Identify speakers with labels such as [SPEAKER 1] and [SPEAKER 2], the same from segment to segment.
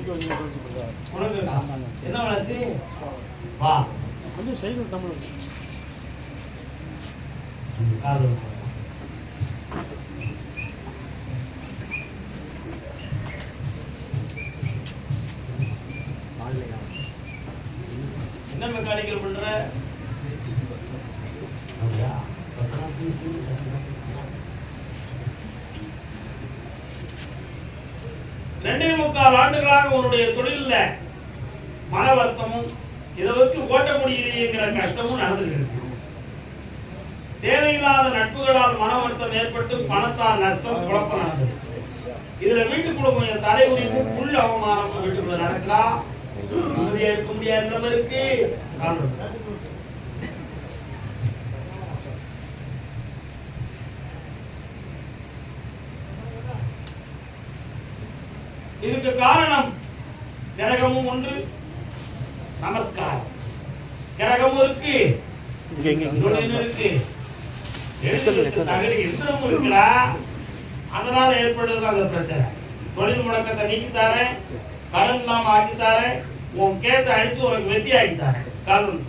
[SPEAKER 1] உனக்கு என்ன வளர்த்து வா
[SPEAKER 2] கொஞ்சம் சைக்கிள் தமிழ்
[SPEAKER 1] கால் என்ன மெக்கானிக்கல் பண்ற? 2.25 ஆண்டுகளாக உன்னுடைய தொழில்ல மன வருத்தமும் இதை வச்சு ஓட்ட முடியலையேங்கிற கஷ்டமும் நடந்துருக்கு. தேவையில்லாத நட்புகளால் மன வருத்தம் ஏற்பட்டு பணத்தால் நஷ்டம் குழப்பம் நடந்தது. இதுல வீட்டுக்குள்ள கொஞ்சம் தலை உரிப்பு புல் அவமானமும் வீட்டுக்குள்ள நடக்கலாம். நிம்மதியா இருக்க முடியாத நபருக்கு இதுக்கு காரணம் கிரகமும் ஒன்று. நமஸ்காரம். கிரகமும் இருக்கு, இருக்கு, எந்திரமும் இருக்குடா. அதனால ஏற்படுறது அந்த பிரச்சனை. தொழில் முடக்கத்தை நீக்கித்தாரேன், கடன் இல்லாம ஆக்கித்தாரேன், உன் கேத்தை அடிச்சு உனக்கு வெட்டி ஆக்கித்தாரேன். காரணம்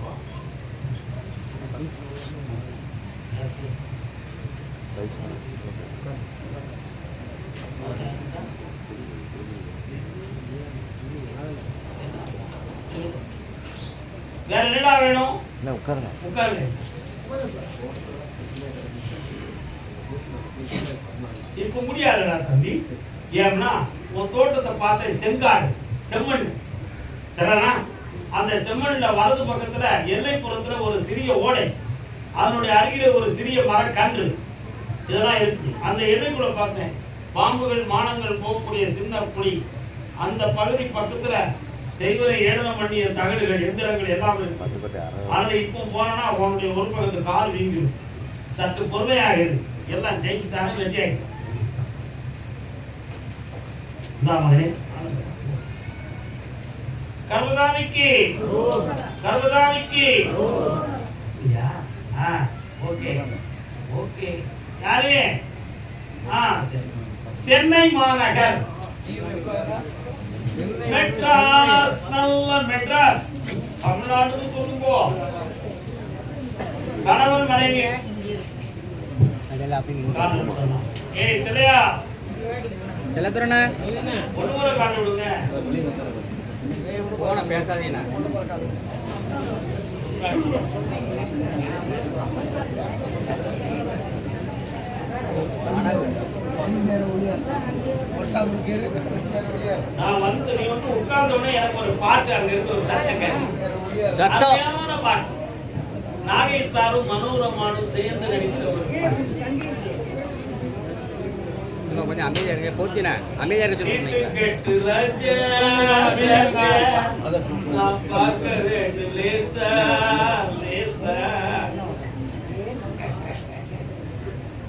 [SPEAKER 1] வேற என்னடா வேணும்? உட்காருங்க உட்காருங்க. இப்ப முடியாதுடா தம்பி. ஏன்னா உன் தோட்டத்தை பார்த்த செங்காடு செம்மண் சரினா, அந்த செம்மண்ல வலது பக்கத்துல எல்லைப்புறத்துல ஒரு சிறிய ஓடை, அதனுடைய அருகில ஒரு சிறிய மரக்கன்று இதெல்லாம் இருக்கு. அந்த எல்லைக்குள்ள பார்த்தேன் பாம்புகள் மானங்கள் போகக்கூடிய சின்ன குழி. அந்த பகுதி பக்கத்துல செய்வதை ஏடனம் பண்ணிய தகடுகள் எந்திரங்கள் எல்லாம் இருக்கு. அதனால இப்போ போனா அவனுடைய ஒரு பக்கத்து கால் வீங்கிடும். சற்று பொறுமையாக இருக்கு, எல்லாம் ஜெயிச்சுட்டானே வெற்றியாகி மகனே. கர்மதாமிக்கு கர்மதாமிக்கு ஓகே ஓகே. யாரு? சென்னை மாநகர் மெட்ராஸ். நல்ல மெட்ராஸ் தமிழ்நாடு சொல்லுங்க. கணவன் மனைவி ஏய் சிலையா
[SPEAKER 3] செல்லத்துறனா
[SPEAKER 1] ஒரு முறை காட்டு விடுங்க.
[SPEAKER 3] போன பேசாதீங்க.
[SPEAKER 1] நான் வந்து நீ வந்து உட்கார்ந்த உடனே எனக்கு ஒரு பாட்டு அங்க இருக்கு, ஒரு சட்டம் பாட்டு. நாகேஸ்வரும் மனோரமானும் சேர்ந்து நடித்த ஒரு
[SPEAKER 3] கொஞ்சம் அமைதியா இருங்க. போத்தினா அமைதியா இருக்கு.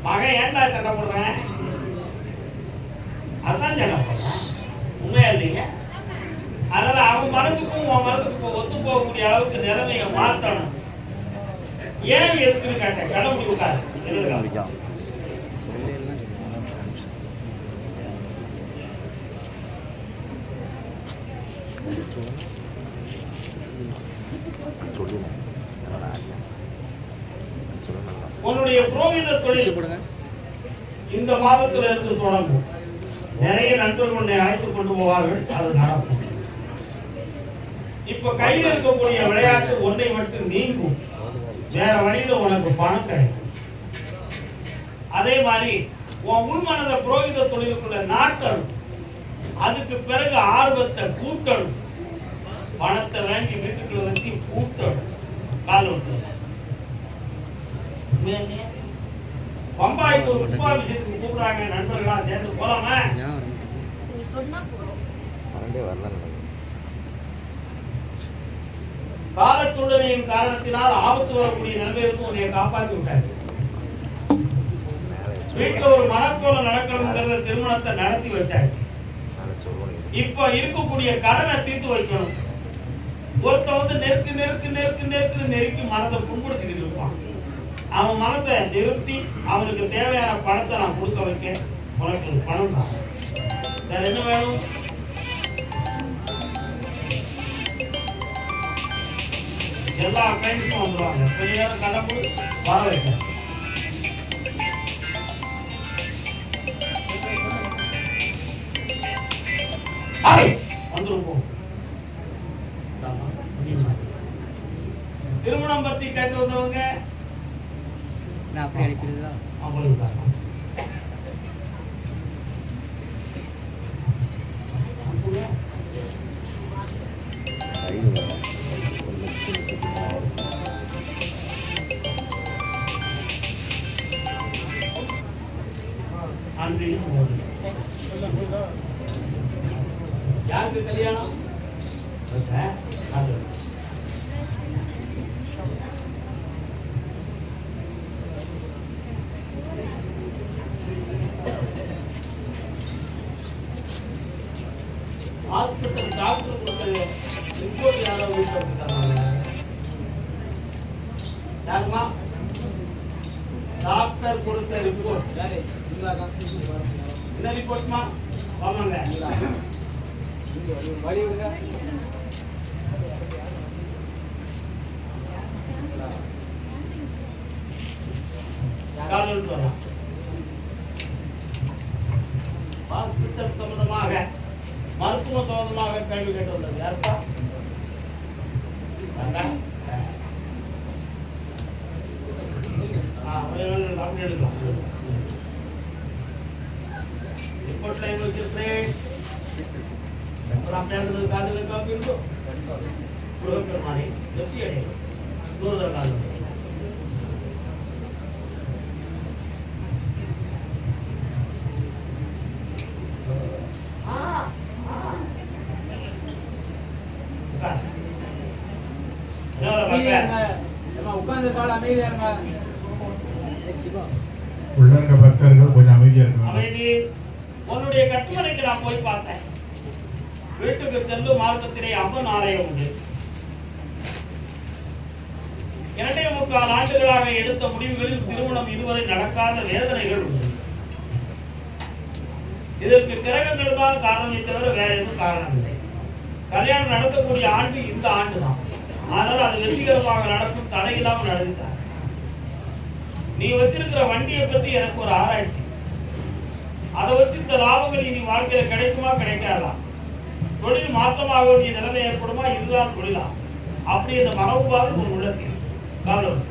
[SPEAKER 1] மகன் ஏன்டா சண்டை போடுறேன்? அதான் சண்டை போடுறேன், உண்மையா இல்லைங்க. அதனால அவன் மனதுக்கும் உன் மனதுக்கும் ஒத்து போகக்கூடிய அளவுக்கு நிலைமையை மாற்றணும். ஏன் எதுக்குன்னு கேட்டேன். கடவுள் கொடுக்காது உன்னுடைய புரோகித தொழில் இந்த மாதத்துல இருந்து தொடங்கும். நிறைய நண்பர்கள் உன்னை அழைத்துக் கொண்டு போவார்கள், அது நடக்கும். இப்ப கையில் இருக்கக்கூடிய விளையாட்டு ஒன்றை மட்டும் நீங்கும், வேற வழியில உனக்கு பணம் கிடைக்கும். அதே மாதிரி உன் உள்மனத புரோகித தொழிலுக்குள்ள நாட்டணும். அதுக்கு பிறகு ஆர்வத்தை கூட்டணும். பணத்தை வாங்கி வீட்டுக்குள்ள வச்சு கூட்டணும். கால் விட்டு பம்பாய்க்கு ஒரு கும்பாபிஷேகத்துக்கு கூப்பிடுறாங்க, நண்பர்களா சேர்ந்து போலாமா? காலத்துடனின் காரணத்தினால் ஆபத்து வரக்கூடிய நிலைமையிலிருந்து உன்னை காப்பாற்றி விட்டாச்சு. வீட்டுல ஒரு மனக்கோலம் நடக்கணுங்கிறத திருமணத்தை நடத்தி வச்சாச்சு. இப்ப இருக்கக்கூடிய கடனை தீர்த்து வைக்கணும். ஒருத்த வந்து நெருக்கு நெருக்கு நெருக்கு நெருக்குன்னு நெருக்கி மனதை புண்படுத்திக்கிட்டு இருப்பான். அவன் மனத்தை நிறுத்தி அவனுக்கு தேவையான பணத்தை நான் கொடுக்க வைக்க உனக்கு பணம் தான். வேற என்ன வேணும்? எல்லா கிளைண்ட்ஸும் வந்துடுவாங்க. கொஞ்ச நேரம் கடந்து வர வைக்கிறேன். வந்துருப்போம். திருமணம் பத்தி கேட்டு வந்தவங்க
[SPEAKER 3] அப்படி அனுப்பிடுதா
[SPEAKER 1] அவங்களுக்கு யாருக்கு கல்யாணம்? ஹாஸ்பிட்டல் டாக்டர் கொடுத்த ரிப்போர்ட் யாரோ வீட்டில் கொடுத்தாங்க. யாருமா? டாக்டர் கொடுத்த ரிப்போர்ட் என்ன ரிப்போர்ட்மா? வாங்க
[SPEAKER 3] வழி விடுங்க.
[SPEAKER 1] ஹாஸ்பிட்டல் சம்பந்தமாக மருத்துவ சம்பந்தமாக கேள்வி கேட்டு வந்தது யாருப்பா? அப்படி எடுக்கலாம். ரிப்போர்ட்ல வச்சிருக்கேன். அப்படியே காது காப்பி இருக்கும். மாதிரி வெற்றி அடையும். தூர காலம்
[SPEAKER 4] உள்ளங்க பக்தர்கள் கொஞ்சம் அமைதியா இருக்காங்க.
[SPEAKER 1] அமைதி. உன்னுடைய கட்டுமனைக்கு நான் போய் பார்த்தேன். வீட்டுக்கு செல்லும் மார்க்கத்திலே அம்மன் ஆலயம் உண்டு. 2.25 ஆண்டுகளாக எடுத்த முடிவுகளில் திருமணம் இதுவரை நடக்காத வேதனைகள் உண்டு. இதற்கு கிரகங்கள் தான் காரணமே தவிர வேற எதுவும் காரணம் இல்லை. கல்யாணம் நடத்தக்கூடிய ஆண்டு இந்த ஆண்டு தான். ஆனால் அது வெற்றிகரமாக நடக்கும், தடையில்லாமல் நடந்துட்டார். நீ வச்சிருக்கிற வண்டியை பற்றி எனக்கு ஒரு ஆராய்ச்சி. அதை வச்சு இந்த லாபங்கள் இனி வாழ்க்கையில கிடைக்குமா கிடைக்காதா, தொழில் மாற்றமாக வேண்டிய நிலைமை ஏற்படுமா, இதுதான் தொழிலா, அப்படி இந்த மனவுபாடு ஒரு உள்ளத்தில் காரணம்.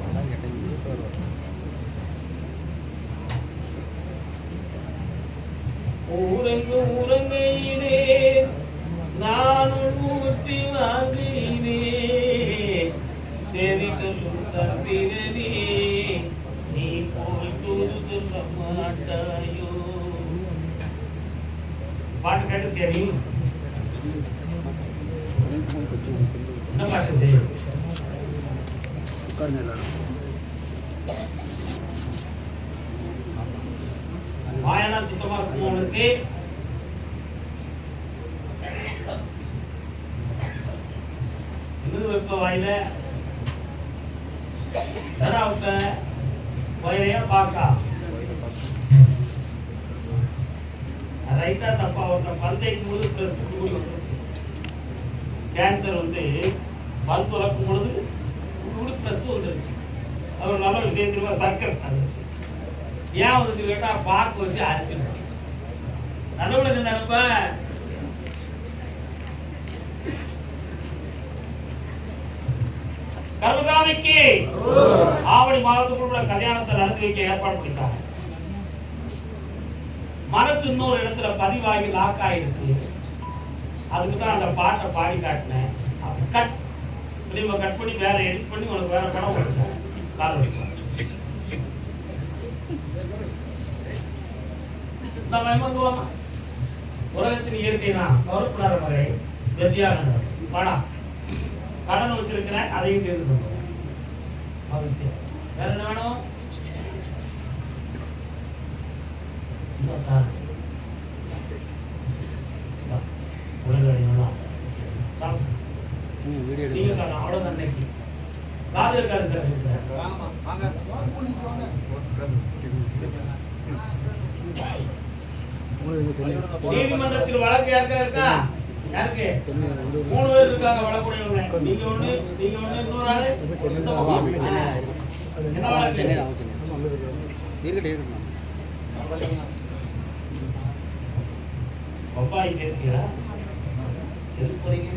[SPEAKER 1] ஊரங்கு ஊரங்கையிலே நான் ஊற்றி வாங்கினே சரி சொல்லும் தந்திரனே நீ போய் தூது சொல்ல மாட்டாயோ. பாட்டு கேட்டு தெரியும். என்ன பாட்டு தெரியும்? வாயனா சுத்தமா இருக்கும் அவனுக்கு. இது வெப்ப வாயில தடாவுக்க வயிறையா பாக்கா ரைட்டா தப்பா ஒரு பந்தைக்கு போது பிளஸ் கூடி வந்துருச்சு. கேன்சர் வந்து பல் துறக்கும் பொழுது கூட பிளஸ் வந்துருச்சு. அவர் நல்ல விஷயம் தெரியுமா? சர்க்கஸ் அது ஏன் வந்து கேட்டா பார்க்க வச்சு அரைச்சிடும். நல்லவனுக்கு நினைப்ப கர்மசாமிக்கு ஆவணி மாதத்துக்குள்ள கல்யாணத்தை நடத்தி வைக்க ஏற்பாடு பண்ணிட்டாங்க. மனசு இன்னொரு இடத்துல பதிவாகி லாக் ஆயிருக்கு. அதுக்கு தான் அந்த பாட்டை பாடி காட்டினேன். கட் கட் பண்ணி வேற எடிட் பண்ணி உனக்கு வேற படம் கொடுத்தேன். நம்ம எம்மங்குவோமா? உலகத்தின் இயற்கை தான் கவலைப்படாத முறை வெற்றியாக படம் கடன் வச்சிருக்கிறேன், அதையும் தேர்வு மகிழ்ச்சி. வேற என்ன வேணும்? அவ்வளவுதான் இன்னைக்கு காதல் நீதிமன்றத்தில் வழக்கு யாருக்கா இருக்கா? யாருக்கு? 3 பேர் இருக்கா? ஊருக்காக வளரக்கூடியவங்க. நீங்க ஒண்ணு இன்னொரு ஆளு இந்த பக்கம். என்ன வழக்கு?
[SPEAKER 3] சென்னை தான் சென்னை இருக்கட்டும்
[SPEAKER 1] அப்பா இங்க இருக்கீங்களா? எது போறீங்க?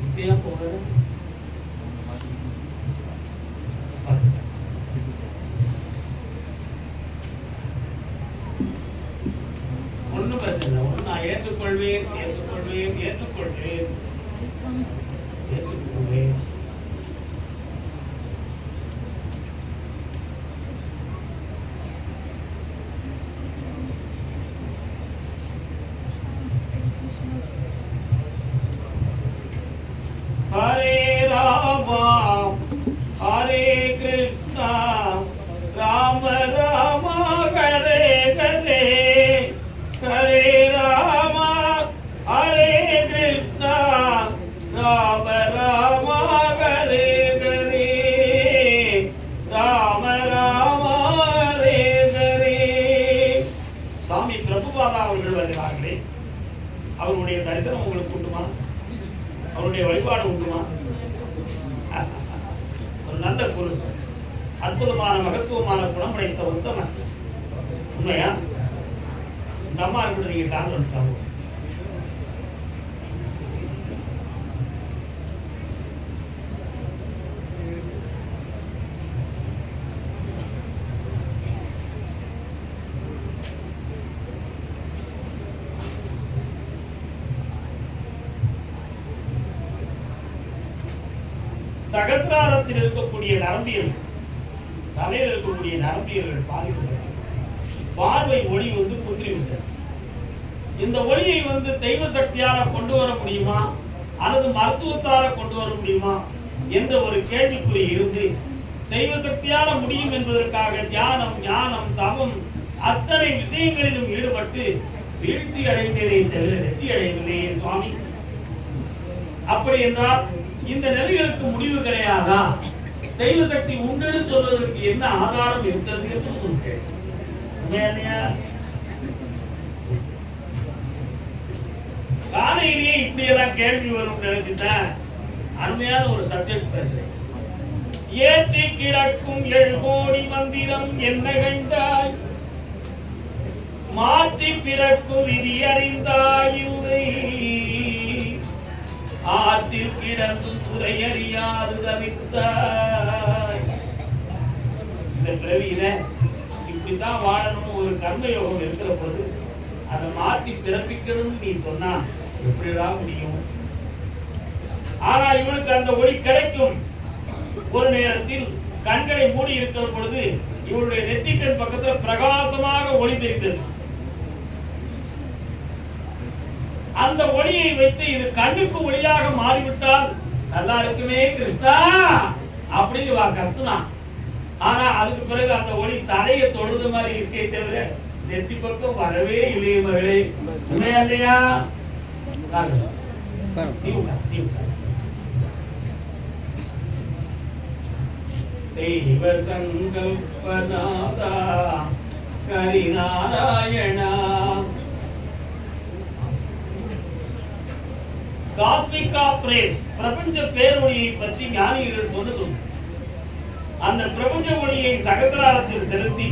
[SPEAKER 1] இப்பயா போறது? ஒண்ணும் பிரச்சனை இல்லை. ஒண்ணு நான் ஏற்றுக்கொள்வேன். ஹரே ராமா ஹரே கிருஷ்ணா ராம ராம ஹரே ஹரே ஹரே ராமா ஹரே கிருஷ்ணா ராம ராம ஹரே ஹரே ராம ராம ஹரே ஹரே. சாமி பிரபுபாதா அவர்கள் வருகிறார்களே, அவருடைய தரிசனம் உங்களுக்கு உண்டுமா? அவருடைய வழிபாடு உண்டுமா? ஒரு நல்ல குரு, அற்புதமான மகத்துவமான குணம் படைத்த உத்தமன். உண்மையா? இந்த அம்மா இருக்கிறது நீங்க காரணம். சகத்ராரத்தில் இருக்கக்கூடிய நரம்பியல், தலையில் இருக்கக்கூடிய நரம்பியல்கள் பாதிக்கப்பட்டது. பார்வை ஒளி குன்றிவிட்டது. இந்த ஒளியை தெய்வ சக்தியால கொண்டு வர முடியுமா அல்லது மருத்துவத்தால கொண்டு வர முடியுமா என்ற ஒரு கேள்விக்குறி இருந்து, தெய்வ சக்தியால முடியும் என்பதற்காக தியானம், ஞானம், தவம் அத்தனை விஷயங்களிலும் ஈடுபட்டு வீழ்ச்சி அடைந்ததை தவிர வெற்றி அடையவில்லையே சுவாமி. அப்படி என்றால் இந்த நிலைகளுக்கு முடிவு கிடையாதா? தெய்வ சக்தி உண்டு சொல்வதற்கு என்ன ஆதாரம் இருக்கிறது என்று சொல்கிறேன். காலையிலேயே இப்படியெல்லாம் கேள்வி வரும் நினைச்சுதான் அருமையான ஒரு சப்ஜெக்ட் பேசுறேன். ஏற்றி கிடக்கும் 7 கோடி மந்திரம் என்ன கண்டாய், மாற்றி பிறக்கும் விதி அறிந்தாயில்லை, ஆற்றில் கிடந்து துறையறியாது தவித்தாய். இந்த பிறவியில இப்படித்தான் வாழணும் ஒரு கர்மயோகம் இருக்கிற பொழுது அதை மாற்றி பிறப்பிக்கணும்னு நீ சொன்னா எப்படிதான் முடியும்? ஆனா இவனுக்கு அந்த ஒளி கிடைக்கும். ஒரு நேரத்தில் கண்களை மூடி இருக்கிற பொழுது இவனுடைய நெற்றிக்கண் பக்கத்துல பிரகாசமாக ஒளி தெரிந்தது. அந்த ஒளியை வைத்து இது கண்ணுக்கு ஒளியாக மாறிவிட்டால் நல்லா இருக்குமே கிருஷ்ணா அப்படின்னு கத்துனான். ஆனா அதுக்கு பிறகு அந்த ஒளி தரையை தொடுறது மாதிரி இருக்கே தவிர நெற்றி பக்கம் வரவே இல்லையே மகளே. உண்மையா இல்லையா? தெய்வ சங்கல்பநாதா ஹரிநாராயணா. காத்மிகா பிரேஸ் பிரபஞ்ச பேரொழியை பற்றி ஞானிகள் சொன்னது. அந்த பிரபஞ்ச ஒளியை சகத்ராரத்தில் செலுத்தி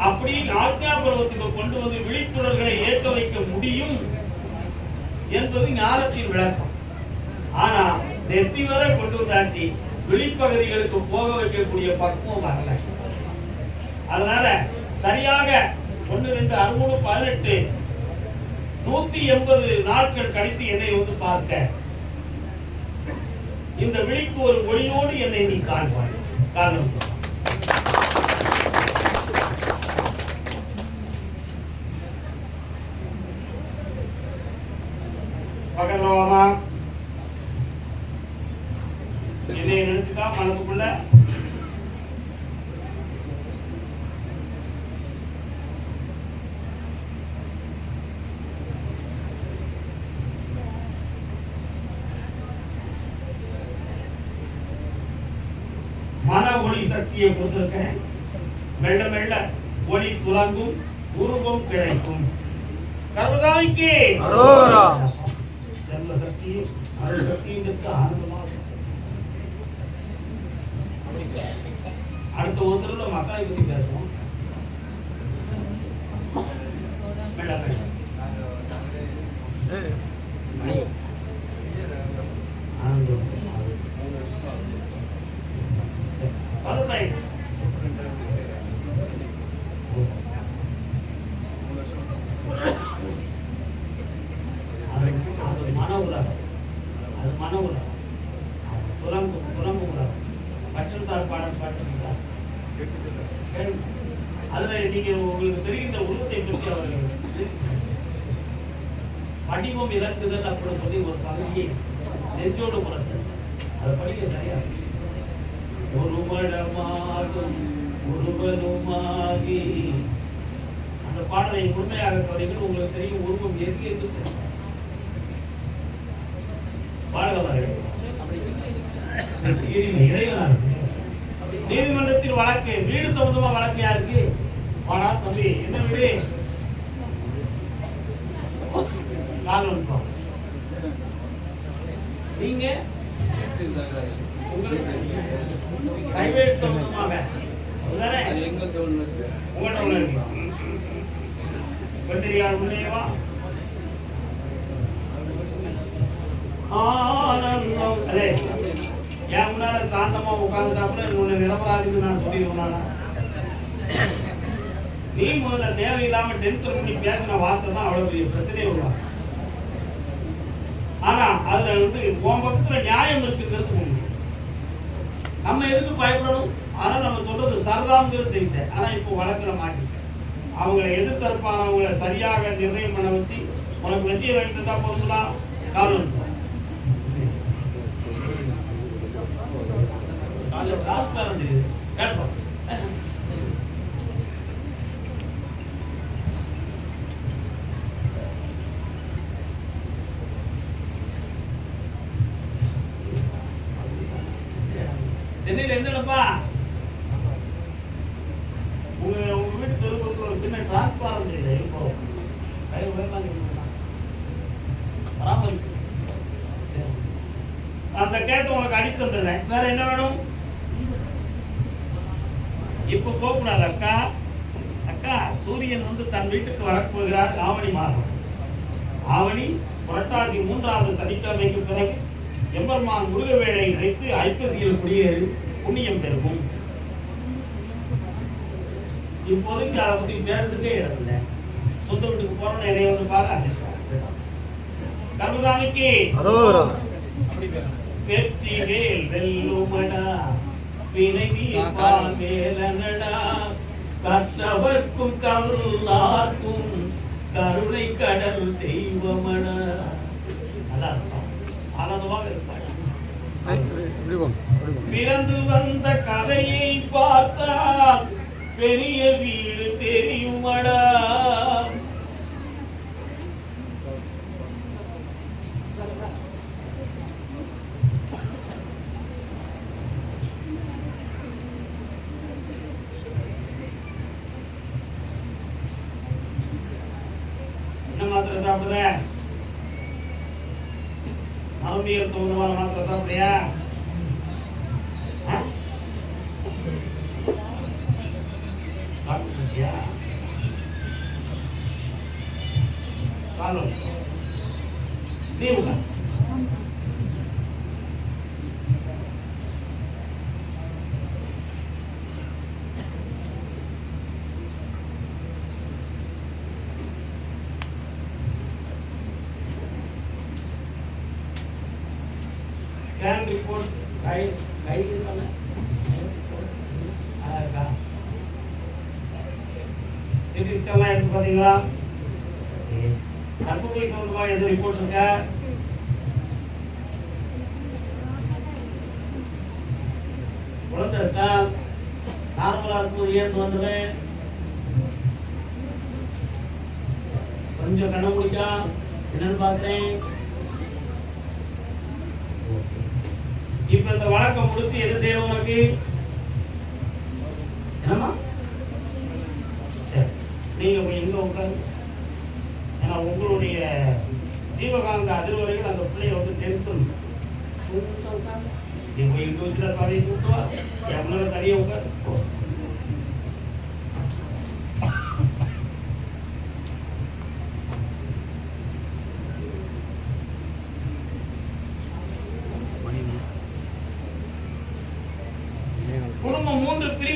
[SPEAKER 1] அப்படி ஆக்ஞா பருவத்துக்கு கொண்டு வந்து விழிப்புணர்களை ஏற்க வைக்க முடியும் என்பது ஞானத்தின் விளக்கம். ஆனா நெத்தி வரை கொண்டு வந்தாச்சு, விழிப்பகுதிகளுக்கு போக வைக்கக்கூடிய பக்குவம் வரல. அதனால சரியாக 1, 2, 6, 3, 18 180 நாட்கள் கழித்து என்னை பார்க்க இந்த விழிக்கு ஒரு ஒளியோடு என்னை நீ காண்பாய். காரணம் பகவாமா என்னை நினைச்சுக்கா மனதுக்குள்ள மன ஒளி சக்தியை கொடுத்திருக்கேன். மெல்ல மெல்ல ஒளி துலங்கும், உருவம் கிடைக்கும். கர்மதாமிக்கு மன உலகம், அது மன உலகம், புறம்பு உலகம். பட்டிருந்தார் பாடல் பாட்டிருந்தா அதுல நீங்க உங்களுக்கு தெரிகின்ற உருவத்தை பற்றி அவர்கள் வடிவம் இறக்குதல் அப்படின்னு சொல்லி ஒரு பகுதியை நெஞ்சோடு புறத்து அதை படிக்க சரியா ஒரு மடமாகும் உருவனுமாகி அந்த பாடலை முழுமையாக தொடங்கி உங்களுக்கு தெரியும் உருவம் எது என்று பாடகர்கள் நீதிமன்றத்தில் வழக்கு வீடு சம்பந்தமா வழக்கு யாருக்கு வாடா தம்பி என்ன வீடு நீங்க பிரைவேட் சம்பந்தமாக உங்கள்கிட்ட ஒண்ணு இருக்கு பத்திரியார் முன்னேவா ஆனந்தம் அதே என் முன்னால தாண்டமா உட்காந்துட்டாப்புல உன்னை நிரபராதிக்கு நான் சொல்லிடுவேனா நீ முதல்ல தேவையில்லாம டென்ஷன் பண்ணி பேசின வார்த்தை தான் அவ்வளவு பெரிய பிரச்சனையே உள்ள ஆனா அதுல வந்து உன் பக்கத்துல நியாயம் இருக்குங்கிறது உண்மை நம்ம எதுக்கு பயப்படணும் ஆனா நம்ம சொல்றது சரதாங்கிறது செய்த ஆனா இப்போ வழக்குல மாட்டிட்டேன் அவங்களை எதிர்த்தரப்பானவங்களை சரியாக நிர்ணயம் பண்ண வச்சு உனக்கு வெற்றியை வாங்கி தந்தா போதுங்களா காலம் கேட்போம் சென்னையில எந்த இடப்பா உங்க வீட்டு தெருப்பத்தில் ஒரு சின்ன டிரான்ஸ்பாரம் இப்போ பராமரிப்பு அந்த கேட்ட உனக்கு அடித்து வந்தேன் வேற என்ன வேணும் இப்ப போகக்கூடாது அக்கா அக்கா சூரியன் வந்து தன் வீட்டுக்கு வரப்போகிறார் ஆவணி மாதம் ஆவணி புரட்டாசி 3வது சனிக்கிழமைக்கு பிறகு எம்பெருமான் முருகவேளை நினைத்து ஐப்பசியில் குடியேறி புண்ணியம் பெருகும் இப்போதைக்கு அதை பத்தி பேரத்துக்கே இடம் இல்லை சொந்த வீட்டுக்கு போறோம்னு என்னைய வந்து பாரு கர்மசாமிக்கு வெற்றி வேல் வெல்லுமடா வினை தீர்ப்பான் வேலனடா கற்றவர்க்கும் கருளார்க்கும் கருணை கடல் தெய்வமடா நல்லா இருக்கும் ஆனந்தமாக இருப்பாள் பிறந்து வந்த கதையை பார்த்தால் பெரிய வீடு தெரியுமடா என்ன மாத்திரை சாப்பிடுத நவம்பியல் தோணுமான மாத்திரை சாப்பிடுறியா நீ உள்ள scan report guide பண்ண ஆகா சிடிஸ்கெல்லாம் எடுத்து பாத்தீங்களா கர்ப்பப்பை சம்பந்தமா எது ரிப்போர்ட் இருக்கா குழந்தை இருக்கா நார்மலா இருக்கும் ஏன் வந்துடுவேன் கொஞ்சம் கண்ண முடிக்கா என்னன்னு பார்த்தேன் இப்ப இந்த வழக்கம் முடிச்சு எது செய்யணும் உனக்கு என்னமா நீங்க எங்க உட்காந்து ஏன்னா உங்களுடைய ஜீவகாந்த அதிர்வரைகள் அந்த பிள்ளைய வந்து டென்ஷன் நீ போய் இங்க வச்சுட்டா சாரியை கூப்பிட்டுவா என் முன்னால தனியா உட்காரு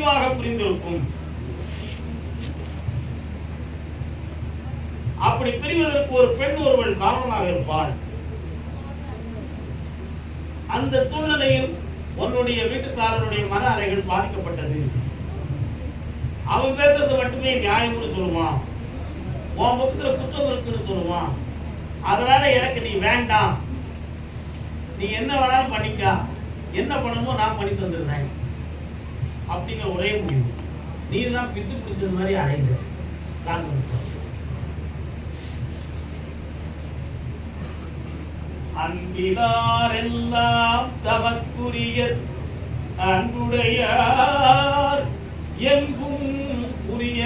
[SPEAKER 1] தெளிவாக புரிந்திருக்கும். அப்படி பிரிவதற்கு ஒரு பெண் ஒருவள் காரணமாக இருப்பாள். அந்த சூழ்நிலையில் உன்னுடைய வீட்டுக்காரருடைய மன அறைகள் பாதிக்கப்பட்டது. அவன் பேசுறது மட்டுமே நியாயம்னு சொல்லுவான், உன் பக்கத்துல குற்றம் இருக்குன்னு சொல்லுவான். அதனால எனக்கு நீ வேண்டாம், நீ என்ன வேணாலும் பண்ணிக்கா, என்ன பண்ணணுமோ நான் பண்ணி தந்துடுறேன் அப்படிங்கிற ஒரே முடிவு. நீ தான் பித்து பிடிச்சது மாதிரி அடைந்த அன்பிலாரெல்லாம் தமக்குரிய அன்புடையார் எங்கும் உரிய.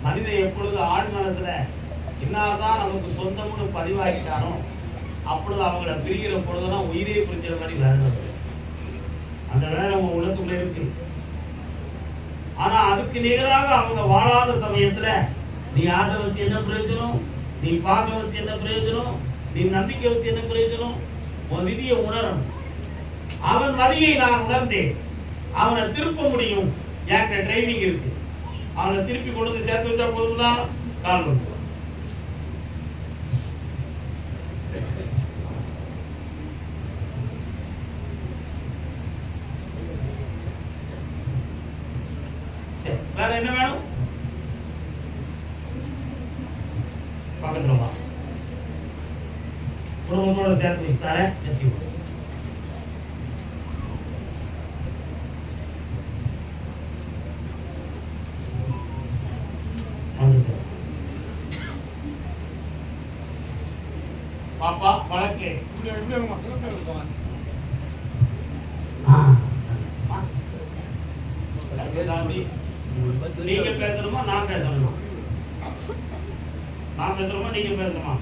[SPEAKER 1] மனிதன் எப்பொழுது ஆண் மனத்துல இன்னார்தான் நமக்கு சொந்தம்னு பதிவாகிட்டானோ அப்பொழுது அவங்கள பிரிகிற பொழுதெல்லாம் உயிரே பிரிக்கிற மாதிரி வேதனை. அந்த வேதனை நம்ம உள்ளத்துக்குள்ள இருக்கு. ஆனா அதுக்கு நிகராக அவங்க வாழாத சமயத்துல நீ ஆசை வச்சு என்ன பிரயோஜனம், நீ பாசம் வச்சு என்ன பிரயோஜனம், நீ நம்பிக்கை வச்சு என்ன பிரயோஜனம்? உன் விதியை உணரணும். அவன் மதியை நான் உணர்ந்தேன், அவனை திருப்ப முடியும். என்கிட்ட டிரைவிங் இருக்கு, அவனை திருப்பி கொண்டு வந்து சேர்த்து வச்சா போதும் தான். கால் பண்ணுவோம். வேற என்ன வேணும்? பக்கத்துல வா, குடும்பத்தோட சேர்த்து தரேன். பாப்பா வழக்கு நீங்க பேசணுமா நான் பேசணுமா? நான் பேசணுமா நீங்க பேசணுமா?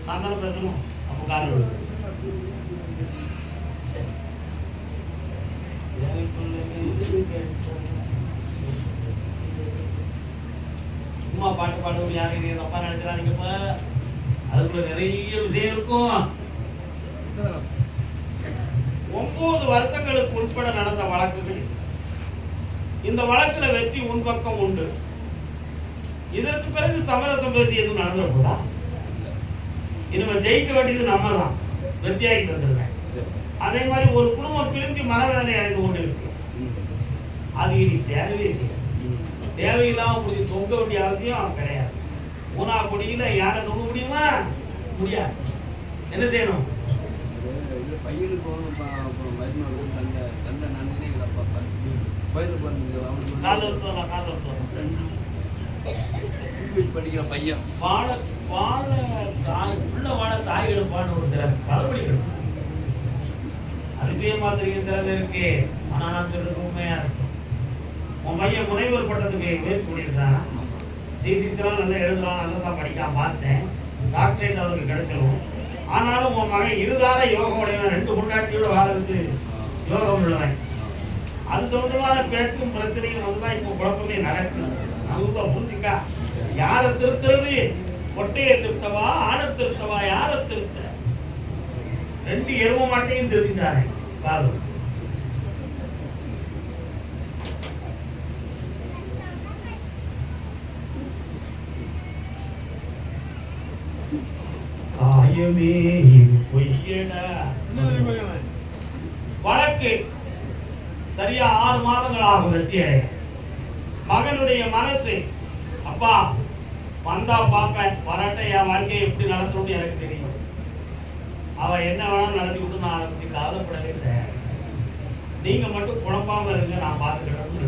[SPEAKER 1] நான் தானே பேசணும். அப்போ காரணம் சும்மா பாட்டு பாடுவது யாரையும் நீங்க தப்பா நினைக்கிறாங்க. இப்ப அதுக்குள்ள நிறைய விஷயம் இருக்கும். 9 வருஷங்களுக்கு உட்பட நடந்த வழக்குகள். இந்த வழக்குல வெற்றி உன் பக்கம் உண்டு. இதற்கு பிறகு சமரசம் பேசி எதுவும் நடந்துடக்கூடா. இனிமே ஜெயிக்க வேண்டியது நம்ம தான். வெற்றியாகி தந்துருக்கேன். அதே மாதிரி ஒரு குடும்பம் பிரிஞ்சு மனவேதனை அடைந்து கொண்டு இருக்கு. அது இனி சேரவே செய்யும். தேவையில்லாம புரிஞ்சு தொங்க வேண்டிய அவசியம் கிடையாது. ஊனா கொடியில யாரை தொங்க முடியுமா? முடியாது. என்ன செய்யணும்?
[SPEAKER 3] பையனுக்கு படிக்கிற பையன்
[SPEAKER 1] வாழ வாழ தாய் உள்ள வாழ தாய் எடுப்பான்னு ஒரு சில பழமொழிகள் அதிசயமா தெரியும். சில பேருக்கு ஆனா நான் சொல்றது உண்மையா இருக்கும். உன் பையன் முனைவர் பட்டத்துக்கு முயற்சி பண்ணியிருக்கான். டிசிஸ்லாம் நல்லா எழுதுறான், நல்லா தான் படிக்காம பார்த்தேன். டாக்டரேட் அவருக்கு கிடைச்சிடும். ஆனாலும் உன் மகன் இருதார யோகம் உடையவன், 2 பொண்டாட்டியோட வாழறதுக்கு யோகம் உள்ளவன். அது சம்பந்தமான பேச்சும் பிரச்சனையும் வந்துதான் இப்போ குழப்பமே நடக்குது. நல்லா புரிஞ்சுக்கா. யாரை திருத்துறது? கொட்டையை திருத்தவா ஆணை திருத்தவா? யாரை திருத்த? 2 எரும மாட்டையும் திருத்திட்டாரே காலம். காயமே பொய்யடா. வழக்கு சரியா 6 மாதங்கள் ஆகும் வெற்றி அடைய. மகனுடைய மனசு அப்பா வந்தா பார்ப்பேன், வராட்ட என் வாழ்க்கையை எப்படி நடத்தணும்னு எனக்கு தெரியும். அவன் என்ன வேணாலும் நடத்தி விட்டு நான் அதை பற்றி கவலைப்படவே இல்லை. நீங்க மட்டும் குழம்பாம இருங்க, நான் பார்த்துக்கிறேன்னு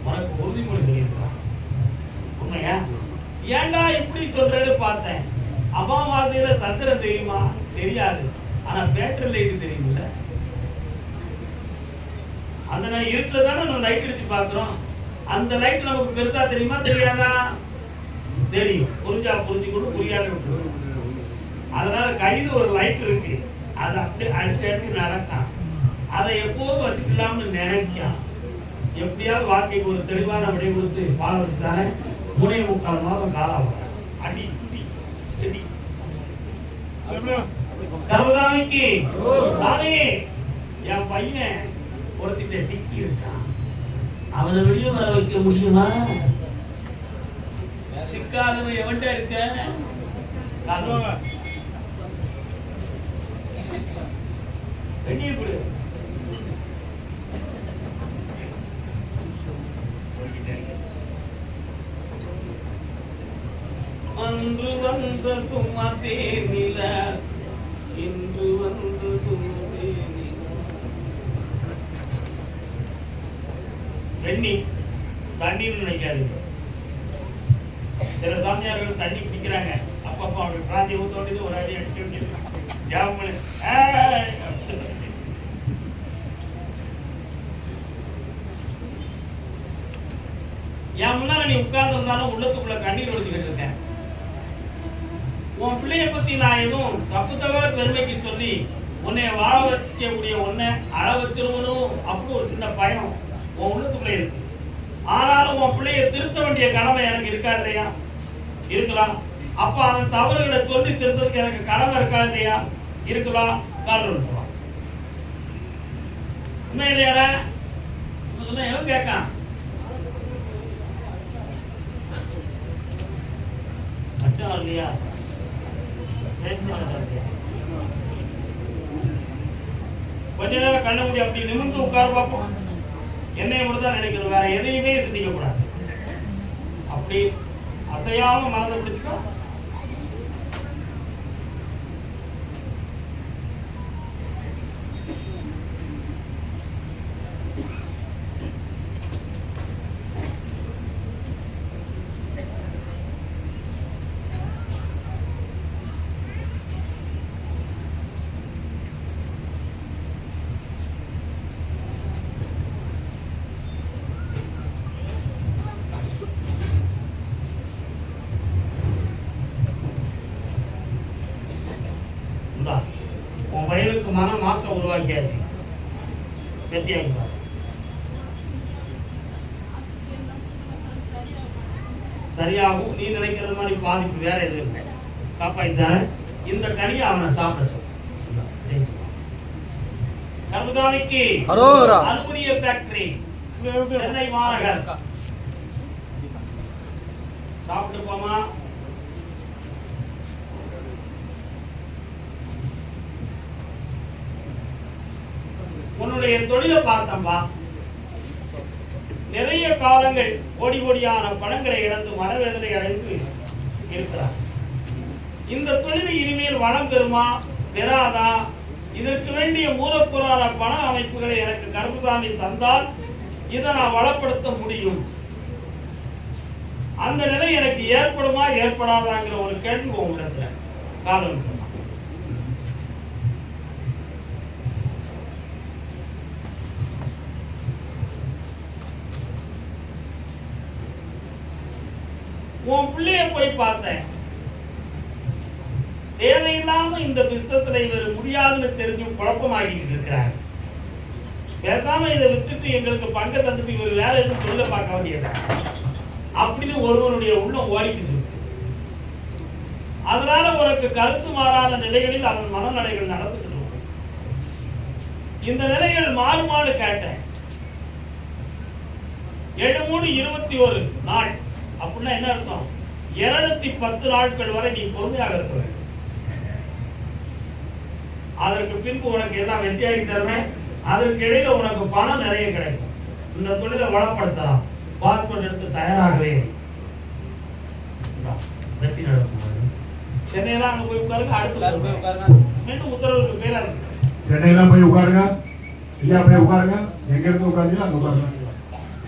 [SPEAKER 1] உனக்கு உறுதிமொழி சொல்லியிருக்கான். உண்மையா? ஏன்டா இப்படி சொல்றேன்னு பார்த்தேன். அமாவாசையில சந்திரன் தெரியுமா? தெரியாது. ஆனா பேட்டரி லைட் தெரியுமில்ல. அந்த இருட்டுல தானே நம்ம லைட் அடிச்சு பார்க்கிறோம். அந்த லைட் நமக்கு பெருசா தெரியுமா தெரியாதா? தெரியும். புரிஞ்சா புரிஞ்சுக்கணும், புரியாத விட்டுருவோம். அதனால கையில ஒரு லைட் இருக்கு, அதை அப்படியே அடிச்சு அடிச்சு நடக்கும். அதை எப்போதும் வச்சுக்கலாம்னு நினைக்கான். எப்படியாவது வாழ்க்கைக்கு ஒரு தெளிவான விடை கொடுத்து வாழ வச்சுட்டானே. 3.25 மாதம் காலம் அடி செடி கர்மதாமிக்கு சாமி என் பையன் ஒருத்திட்ட சிக்கி இருக்கான், அவனை வெளியே வர வைக்க முடியுமா? சிக்காதவன் எவன்ட இருக்க? வெளியே கொடு. அன்று வந்த தும்மதே நில, இன்று வந்த தும்மதே நில. சென்னி தண்ணீர் நினைக்காதீங்க. சில சாமியார்கள் தண்ணி பிடிக்கிறாங்க, அப்பப்போ அவங்க பிராந்தி ஊற்ற வேண்டியது, ஒரு அடி அடிக்க வேண்டியது, ஜாம் பண்ணி என் முன்னால நீ உட்கார்ந்து இருந்தாலும் உள்ளத்துக்குள்ள கண்ணீர் ஒழிச்சுக்கிட்டு இருக்கேன். உன் பிள்ளைய பத்தி நான் எதுவும் தப்பு தவிர பெருமைக்கு சொல்லி உன்னை வாழ வைக்கக்கூடிய உன்னை அழ வச்சிருவனும் அப்படி ஒரு சின்ன பயம் உன் உள்ளத்துக்குள்ள இருக்கு. ஆனாலும் உன் பிள்ளைய திருத்த வேண்டிய கடமை எனக்கு இருக்கா இல்லையா? இருக்கலாம். அப்ப அவன் தவறுகளை சொல்லி திருத்ததுக்கு எனக்கு கடமை இருக்கா இல்லையா? இருக்கலாம். காரணம் இருக்கலாம். உண்மையிலேடா சொன்ன எவன் கேட்கான்? மச்சான் இல்லையா? கொஞ்ச நேரம் கண்ண முடி அப்படி நிமிர்ந்து உட்கார பார்ப்போம். என்னைய மட்டும்தான் நினைக்கணும், வேற எதையுமே சிந்திக்க கூடாது. அப்படி அசையாம மனதை பிடிச்சுக்கோ. உன் வயலுக்கு மன மாற்றம் உருவாக்கியாச்சு. வெற்றியாக சரியாகும். நீ நினைக்கிறது மாதிரி பாதிப்பு வேற எதுவும் இல்லை. காப்பாய்த்தான இந்த கனியை அவனை சாப்பிடட்டும். கர்மதாமிக்கு அனுமதிய ஃபேக்டரி, சென்னை மாநகர். சாப்பிட்டு போமா. உன்னுடைய தொழிலை பார்த்தம்பா. நிறைய காலங்கள் கோடி கோடியான பணங்களை இழந்து மனவேதனை அடைந்து இருக்கிறார். இந்த தொழில் இனிமேல் வளம் பெறுமா பெறாதா? இதற்கு வேண்டிய மூலப்பொருளான பண அமைப்புகளை எனக்கு கர்மதாமி தந்தால் இதை நான் வளப்படுத்த முடியும். அந்த நிலை எனக்கு ஏற்படுமா ஏற்படாதாங்கிற ஒரு கேள்வி உங்களிடத்துல காலம். உன் பிள்ளைய போய் பார்த்தேன். தேவையில்லாம இந்த பிசினஸ்ல இவர் முடியாதுன்னு தெரிஞ்சு குழப்பமாகிட்டு இருக்கிறார். பேசாம இதை வித்துட்டு எங்களுக்கு பங்க தந்துட்டு இவர் வேற எதுவும் தொழில பார்க்க வேண்டியதா அப்படின்னு ஒருவனுடைய உள்ளம் ஓடிக்கிட்டு இருக்கு. அதனால உனக்கு கருத்து மாறாத நிலைகளில் அவன் மனநடைகள் நடந்துக்கிட்டு இருக்கும். இந்த நிலைகள் மாறுமாறு கேட்டேன். 7/3/21 நாள் அப்படின்னா என்ன அர்த்தம்? 210 நாட்கள் வரை நீ பொறுமையாக இருக்க வேண்டும். அதற்கு பின்பு உனக்கு எல்லாம் வெற்றியாகி தருவேன். அதற்கு இடையில உனக்கு பணம் நிறைய கிடைக்கும். இந்த தொழிலை வளப்படுத்தலாம். பாஸ்போர்ட் எடுத்து தயாராகவே வெற்றி நடக்கும். சென்னையெல்லாம் அங்க போய் உட்காருங்க. அடுத்து போய் உட்காருங்க. மீண்டும் உத்தரவுக்கு பேரா இருக்கு.
[SPEAKER 4] சென்னையெல்லாம் போய் உட்காருங்க. இல்லையா போய் உட்காருங்க. எங்க இருந்து உட்காருங்க அங்க உட்காருங்க.